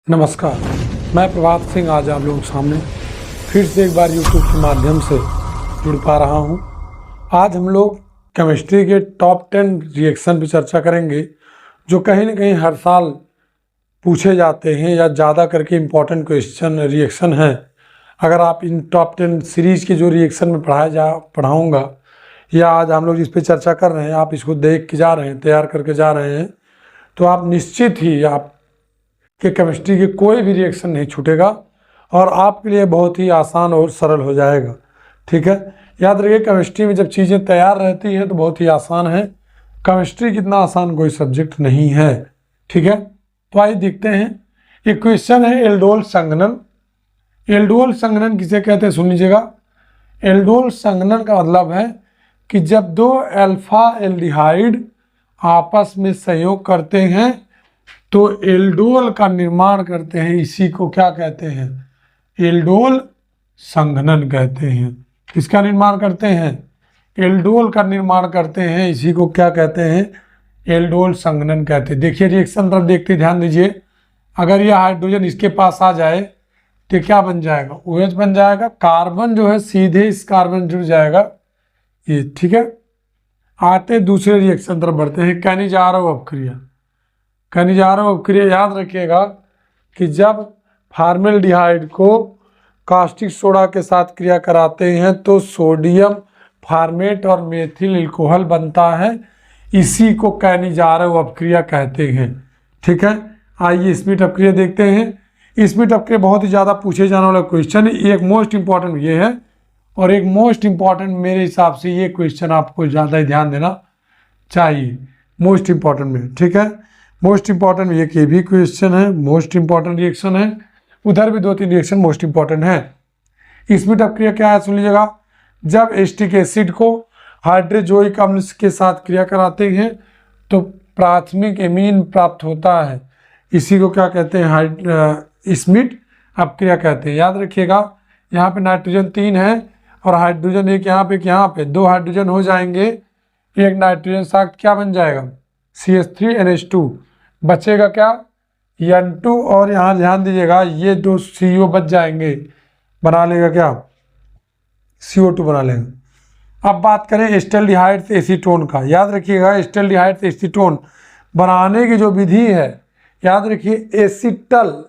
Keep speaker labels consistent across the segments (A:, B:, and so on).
A: नमस्कार, मैं प्रभात सिंह आज आप लोगों के सामने फिर से एक बार YouTube के माध्यम से जुड़ पा रहा हूं। आज हम लोग केमिस्ट्री के टॉप 10 रिएक्शन पर चर्चा करेंगे जो कहीं ना कहीं हर साल पूछे जाते हैं या ज़्यादा करके इम्पोर्टेंट क्वेश्चन रिएक्शन हैं। अगर आप इन टॉप 10 सीरीज़ के जो रिएक्शन में पढ़ाऊँगा या आज हम लोग जिस पे चर्चा कर रहे हैं, आप इसको देख के जा रहे हैं, तैयार करके जा रहे हैं, तो आप निश्चित ही आप कि केमिस्ट्री के कोई भी रिएक्शन नहीं छूटेगा और आपके लिए बहुत ही आसान और सरल हो जाएगा। ठीक है, याद रखिए केमिस्ट्री में जब चीज़ें तैयार रहती हैं तो बहुत ही आसान है। केमिस्ट्री कितना आसान कोई सब्जेक्ट नहीं है। ठीक है, तो आइए देखते हैं। एक क्वेश्चन है एल्डोल संघनन। एल्डोल संघनन किसे कहते हैं सुन लीजिएगा। एल्डोल संघनन का मतलब है कि जब दो अल्फा एल्डिहाइड आपस में संयोग करते हैं तो एल्डोल का निर्माण करते हैं। इसी को क्या कहते हैं? एल्डोल संघनन कहते हैं। किसका निर्माण करते हैं? एल्डोल का निर्माण करते हैं। इसी को क्या कहते हैं? एल्डोल संघनन कहते हैं। देखिए रिएक्शन तरफ देखते ध्यान दीजिए। अगर यह हाइड्रोजन इसके पास आ जाए तो क्या बन जाएगा? OH बन जाएगा। कार्बन जो है सीधे इस कार्बन जुड़ जाएगा ये। ठीक है, आते दूसरे रिएक्शन तरफ बढ़ते हैं। कैनिजारो अपक्रिया। कैनिजारो अपक्रिया याद रखिएगा कि जब फार्मेल्डिहाइड को कास्टिक सोडा के साथ क्रिया कराते हैं तो सोडियम फार्मेट और मेथिल अल्कोहल बनता है। इसी को कैनिजारो अपक्रिया कहते हैं। ठीक है, आइए स्मिथ अपक्रिया देखते हैं। स्मिथ अपक्रिया बहुत ही ज़्यादा पूछे जाने वाला क्वेश्चन है। एक मोस्ट इंपॉर्टेंट ये है और एक मोस्ट इंपॉर्टेंट मेरे हिसाब से ये क्वेश्चन आपको ज़्यादा ही ध्यान देना चाहिए मोस्ट इंपॉर्टेंट में। ठीक है, मोस्ट इंपॉर्टेंट ये भी क्वेश्चन है, मोस्ट इंपॉर्टेंट रिएक्शन है। उधर भी 2-3 रिएक्शन मोस्ट इंपॉर्टेंट है। स्मिथ अपक्रिया क्या है सुन लीजिएगा। जब एसिटिक एसिड को हाइड्रोजोइक अम्ल के साथ क्रिया कराते हैं तो प्राथमिक एमीन प्राप्त होता है। इसी को क्या कहते हैं? स्मिथ अपक्रिया कहते हैं। याद रखिएगा यहाँ पे नाइट्रोजन 3 है और हाइड्रोजन एक यहाँ पे 2 हाइड्रोजन हो जाएंगे। एक नाइट्रोजन साथ क्या बन जाएगा? CH3NH2 बचेगा क्या? N2 और यहाँ ध्यान दीजिएगा ये 2 CO बच जाएंगे। बना लेगा क्या? CO2 बना लेगा। अब बात करें एस्टल्डिहाइड से एसीटोन का। याद रखिएगा एस्टल्डिहाइड से एसीटोन बनाने की जो विधि है, याद रखिए एसिटल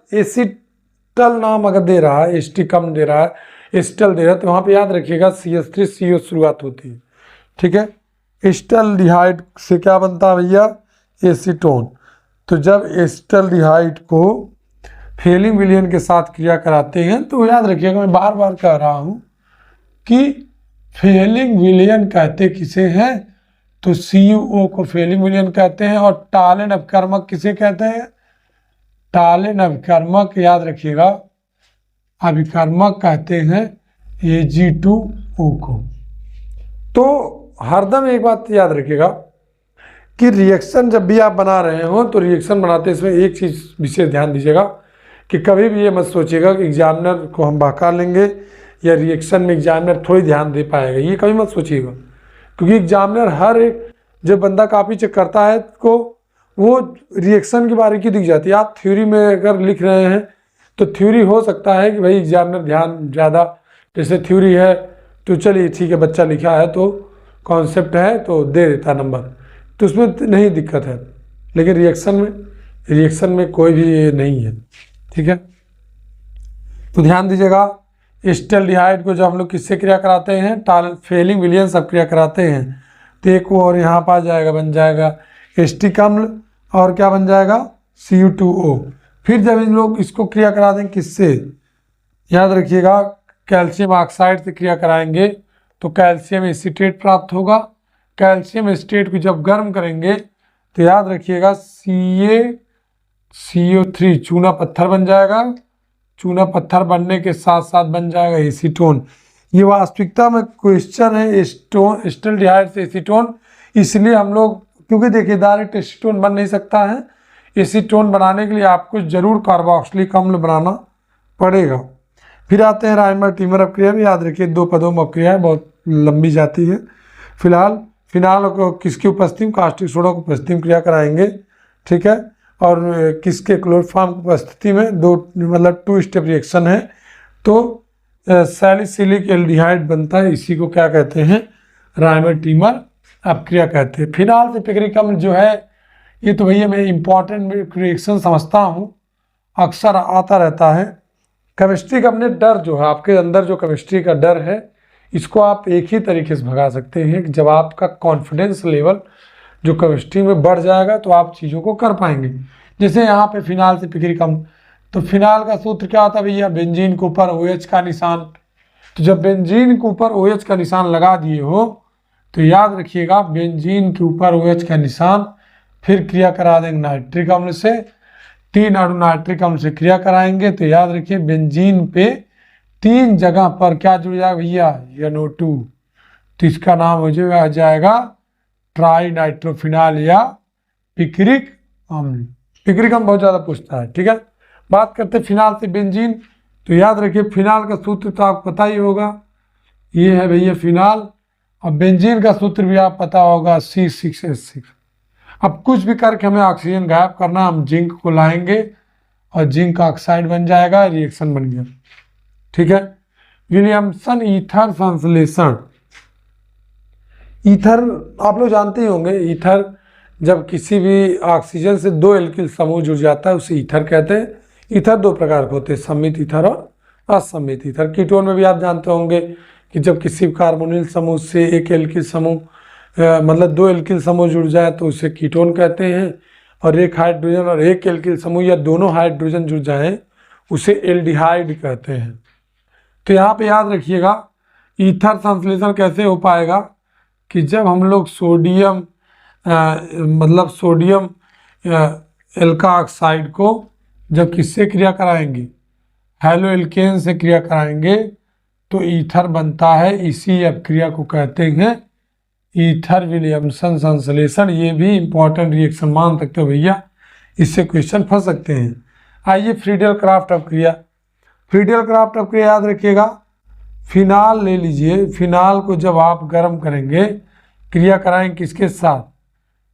A: नाम अगर दे रहा है, एस्टी कम दे रहा है, एस्टल दे रहा है, तो वहाँ पे याद रखिएगा CH3CO शुरुआत होती है। ठीक है, एस्टल्डिहाइड से क्या बनता है भैया? एसीटोन। तो जब एस्टल्डिहाइड को फेलिंग विलयन के साथ क्रिया कराते हैं तो याद रखिएगा, मैं बार बार कह रहा हूँ कि फेलिंग विलयन कहते किसे हैं? तो CuO को फेलिंग विलयन कहते हैं। और टालेन अपकर्मक किसे कहते हैं? टालेन अपकर्मक याद रखिएगा अभिकर्मक कहते हैं Ag2O को। तो हरदम एक बात याद रखिएगा कि रिएक्शन जब भी आप बना रहे हो तो रिएक्शन बनाते इसमें एक चीज़ विशेष ध्यान दीजिएगा कि कभी भी ये मत सोचिएगा कि एग्जामिनर को हम बहका लेंगे या रिएक्शन में एग्जामिनर थोड़ी ध्यान दे पाएगा। ये कभी मत सोचिएगा, क्योंकि एग्जामिनर हर एक जब बंदा कॉपी चेक करता है को वो रिएक्शन की बारीकी दिख जाती है। आप थ्योरी में अगर लिख रहे हैं तो थ्योरी हो सकता है कि भाई एग्जामिनर ध्यान ज़्यादा, जैसे थ्योरी है तो चलिए ठीक है बच्चा लिखा है तो कॉन्सेप्ट है तो दे देता नंबर, तो उसमें नहीं दिक्कत है। लेकिन रिएक्शन में कोई भी ये नहीं है। ठीक है, तो ध्यान दीजिएगा एस्टल्डिहाइड को जब हम लोग किससे क्रिया कराते हैं? फेलिंग विलयन सब क्रिया कराते हैं तो एक और यहाँ पर आ जाएगा, बन जाएगा एस्टिक अम्ल और क्या बन जाएगा? Cu2O। फिर जब इन लोग इसको क्रिया करा देंगे किससे? याद रखिएगा कैल्शियम ऑक्साइड से क्रिया कराएंगे तो कैल्शियम एसीटेट प्राप्त होगा। कैल्शियम एसीटेट को जब गर्म करेंगे तो याद रखिएगा CaCO3 चूना पत्थर बन जाएगा। चूना पत्थर बनने के साथ साथ बन जाएगा एसीटोन। ये वास्तविकता में क्वेश्चन है एस्टल्डिहाइड से एसीटोन। इसलिए हम लोग, क्योंकि देखिए डायरेक्ट एसीटोन बन नहीं सकता है, एसीटोन बनाने के लिए आपको जरूर कार्बोक्सिलिक अम्ल बनाना पड़ेगा। फिर आते हैं राइमर टीमर अपक्रिया भी। याद रखिए 2 पदों में अपक्रिया है, बहुत लंबी जाती है। फिलहाल को किसकी उपस्थिति में? कास्टिक सोडा की उपस्थिति में क्रिया कराएंगे। ठीक है, और किसके क्लोरोफॉर्म की उपस्थिति में दो मतलब 2 स्टेप रिएक्शन है तो सैलिसिलिक एल्डिहाइड बनता है। इसी को क्या कहते हैं, राइमर-टीमर अपक्रिया कहते हैं। फिनाल से पिगरिक अम्ल जो है ये तो भैया मैं इंपॉर्टेंट रिएक्शन समझता हूँ, अक्सर आता रहता है। केमिस्ट्री का अपने डर जो है आपके अंदर, जो केमिस्ट्री का डर है, इसको आप एक ही तरीके से भगा सकते हैं कि जब आपका कॉन्फिडेंस लेवल जो केमिस्ट्री में बढ़ जाएगा तो आप चीज़ों को कर पाएंगे। जैसे यहाँ पे फिनाल से पिगरिक अम्ल, तो फिनाल का सूत्र क्या होता है भैया, बेंजीन के ऊपर OH का निशान। तो जब बेंजीन के ऊपर OH का निशान लगा दिए हो तो याद रखिएगा बेंजीन के ऊपर OH का निशान, फिर क्रिया करा देंगे नाइट्रिक अम्ल से, 3 अणु नाइट्रिक अम्ल से क्रिया कराएंगे तो याद रखिए बेंजीन पे 3 जगह पर क्या जुड़ जाएगा भैया, NO2। तो इसका नाम हो जाएगा ट्राई नाइट्रोफिनाल या पिक्रिक अम्ल। पिक्रिक अम्ल बहुत ज़्यादा पूछता है, ठीक है। बात करते हैं फिनाल से बेंजीन, तो याद रखिए फिनाल का सूत्र तो आपको पता ही होगा, ये है भैया फिनाल। अब बेंजीन का सूत्र भी आप पता होगा, C6H6। अब कुछ भी करके हमें ऑक्सीजन गायब करना, हम जिंक को लाएंगे और जिंक का ऑक्साइड बन जाएगा, रिएक्शन बन गया, ठीक है। विलियमसन ईथर संश्लेषण, ईथर आप लोग जानते ही होंगे। ईथर जब किसी भी ऑक्सीजन से 2 एल्किल समूह जुड़ जाता है उसे ईथर कहते हैं। ईथर 2 प्रकार के होते हैं, सम्मित ईथर और असम्मित ईथर। कीटोन में भी आप जानते होंगे कि जब किसी कार्बोनिल समूह से एक एल्किल समूह मतलब 2 एल्किल समूह जुड़ जाए तो उसे कीटोन कहते हैं, और एक हाइड्रोजन और एक एल्किल समूह या दोनों हाइड्रोजन जुड़ जाए उसे एल्डिहाइड कहते हैं। तो यहाँ पे याद रखिएगा ईथर संश्लेषण कैसे हो पाएगा कि जब हम लोग सोडियम मतलब सोडियम एल्का ऑक्साइड को जब किससे क्रिया कराएंगे, हेलो एल्केन से क्रिया कराएंगे तो ईथर बनता है। इसी अपक्रिया को कहते हैं ईथर विलियमसन संश्लेषण। ये भी इंपॉर्टेंट रिएक्शन मान सकते हो भैया, इससे क्वेश्चन फंस सकते हैं। आइए फ्रीडल क्राफ्ट अपक्रिया, फ्रीडल क्राफ्ट अपक्रिया याद रखिएगा। फिनाल ले लीजिए, फिनाल को जब आप गर्म करेंगे, क्रिया कराएंगे किसके साथ,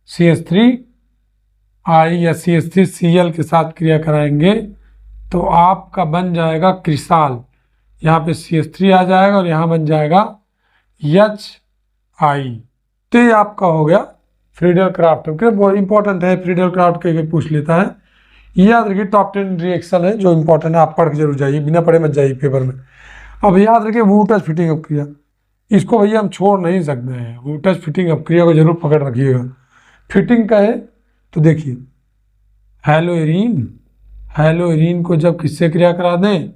A: CH3I या CH3Cl के साथ क्रिया कराएंगे तो आपका बन जाएगा क्रिसाल। यहाँ पे CH3 आ जाएगा और यहाँ बन जाएगा HI। तो ये आपका हो गया फ्रीडल क्राफ्ट अपक्रिया। बहुत इंपॉर्टेंट है, फ्रीडल क्राफ्ट के पूछ लेता है। ये याद रखिए टॉप 10 रिएक्शन है जो इंपॉर्टेंट है, आप पढ़ के जरूर जाइए, बिना पढ़े मत जाइए पेपर में। अब याद रखिए वुटज फिटिंग अपक्रिया, इसको भैया हम छोड़ नहीं सकते हैं। वुटज फिटिंग अपक्रिया को जरूर पकड़ रखिएगा। फिटिंग का है तो देखिए हेलोइरिन, हेलोइरिन को जब किससे क्रिया करा दें,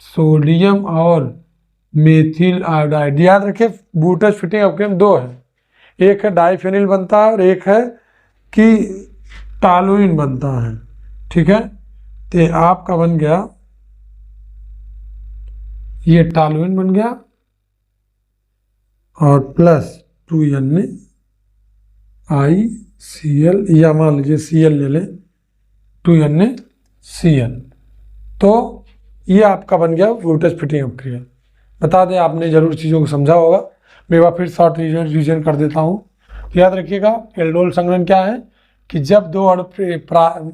A: सोडियम और मेथिल आयोडाइड। याद रखिए वुटज फिटिंग अपक्रिया में 2 है, एक है डाइफेनिल बनता है और एक है कि टालुइन बनता है, ठीक है। तो आपका बन गया ये टालुइन बन गया और प्लस 2NaICl या मान लीजिए Cl ले लें, 2NaCl। तो ये आपका बन गया वुटज फिटिंग अपक्रिया। बता दें आपने जरूर चीज़ों को समझा होगा, मैं एक बार फिर शॉर्ट रिवीजन कर देता हूँ। तो याद रखिएगा एल्डोल संघनन क्या है कि जब 2 अणु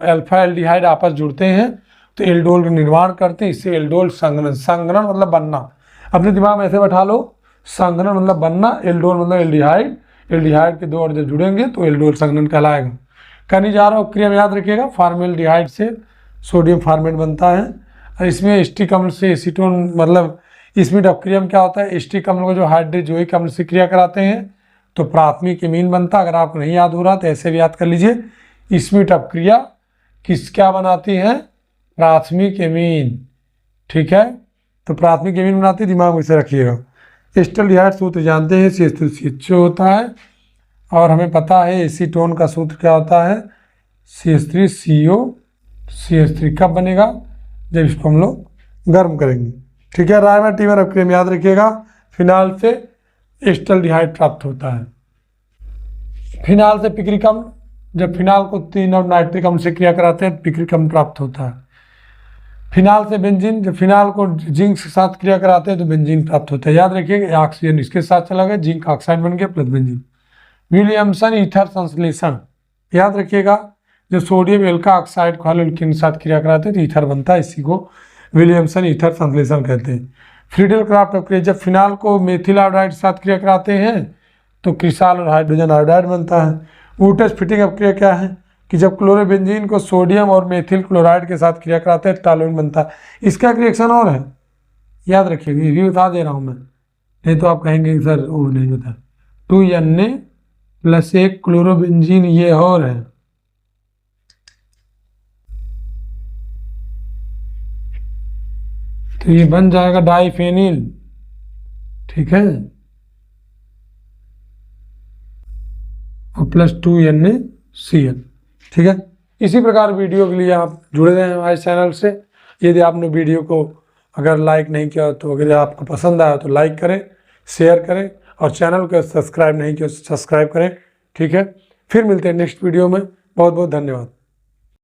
A: अल्फा एल्डिहाइड आपस जुड़ते हैं तो एल्डोल का निर्माण करते हैं, इससे एल्डोल संघनन। संघनन मतलब बनना, अपने दिमाग में ऐसे बैठा लो, संघनन मतलब बनना, एल्डोल मतलब एल्डिहाइड, एल्डिहाइड के 2 अणु जब जुड़ेंगे तो एल्डोल संघनन कहलाएगा। कहने जा रहा हूँ क्रिया में याद रखिएगा फॉर्मेल्डिहाइड से सोडियम फॉर्मेट बनता है और इसमें एस्टिक अम्ल से एसीटोन मतलब इसमें अपक्रिया में क्या होता है, एस्टिक अम्ल को जो हाइड्रोजोइक अम्ल से क्रिया कराते हैं तो प्राथमिक एमीन बनता। अगर आपको नहीं याद हो रहा तो ऐसे भी याद कर लीजिए। इसमें अपक्रिया क्या बनाती है, प्राथमिक एमीन, ठीक है। तो प्राथमिक एमीन बनाती है, दिमाग में से रखिएगा। एस्टल्डिहाइड सूत्र जानते हैं, CH2CH होता है और हमें पता है एसीटोन का सूत्र क्या होता है, CH3CO CH3 कब बनेगा, जब इसको हम लोग गर्म करेंगे, ठीक है। राइमर-टीमर अपक्रिया में याद रखिएगा फिनाल से एस्टल्डिहाइड प्राप्त होता है। फिनाल से पिक्रिक अम्ल, जब फिनाल को 3 और नाइट्रिक अम्ल से क्रिया कराते हैं पिक्रिक अम्ल प्राप्त होता है। फिनाल से बेंजीन, जब फिनाल को जिंक के साथ क्रिया कराते हैं तो बेंजीन प्राप्त होता है। याद रखिएगा ऑक्सीजन इसके साथ चला गया, जिंक ऑक्साइड बन गया प्लस बेंजीन। विलियमसन ईथर संश्लेषण, याद रखिएगा जब सोडियम एल्का ऑक्साइड को एल्कीन के साथ क्रिया कराते हैं तो ईथर बनता है, इसी को विलियमसन ईथर संश्लेषण कहते हैं। फ्रीडल क्राफ्ट प्रक्रिया, जब फिनाल को मेथिल आयोडाइड के साथ क्रिया कराते हैं तो क्रिसाल और हाइड्रोजन आयोडाइड बनता है। वुटस फिटिंग अपक्रिया क्या है कि जब क्लोरोबेंजीन को सोडियम और मेथिल क्लोराइड के साथ क्रिया कराते हैं टॉलुइन बनता है। इसका एक रिएक्शन और है, याद रखिएगा, ये भी बता दे रहा हूँ मैं, नहीं तो आप कहेंगे सर वो नहीं बता। 2Na प्लस एक क्लोरोबेंजीन ये और है, तो ये बन जाएगा डाइफेनिल, ठीक है, और प्लस 2NaCl, ठीक है। इसी प्रकार वीडियो के लिए आप जुड़े रहें हमारे चैनल से। यदि आपने वीडियो को अगर लाइक नहीं किया तो अगर आपको पसंद आया तो लाइक करें, शेयर करें, और चैनल को सब्सक्राइब नहीं किया तो सब्सक्राइब करें, ठीक है। फिर मिलते हैं नेक्स्ट वीडियो में। बहुत बहुत धन्यवाद।